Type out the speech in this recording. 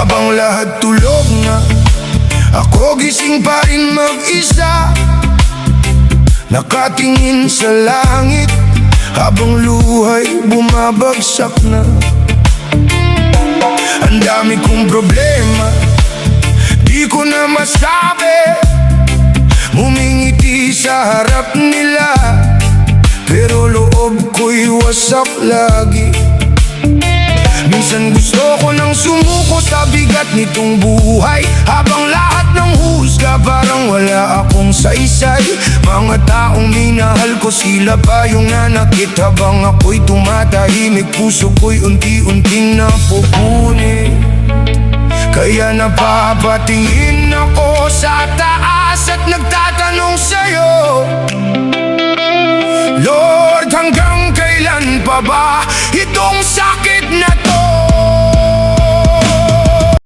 Habang lahat tulog na, ako gising pa rin mag-isa, nakatingin sa langit habang luhay bumabagsak na. Ang dami kong problema, di ko na masabi, ngumingiti sa harap nila, pero loob ko'y wasak lagi. Minsan gusto ko nang sumuko sa bigat nitong buhay, habang lahat ng husga parang wala akong saysay. Mga taong minahal ko, sila pa yung nanakit, habang ako'y tumatahimik, puso ko'y unti-unting napupuni. Kaya napapatingin ako sa taas at nagtatanong sa'yo, Lord, hanggang kailan pa ba itong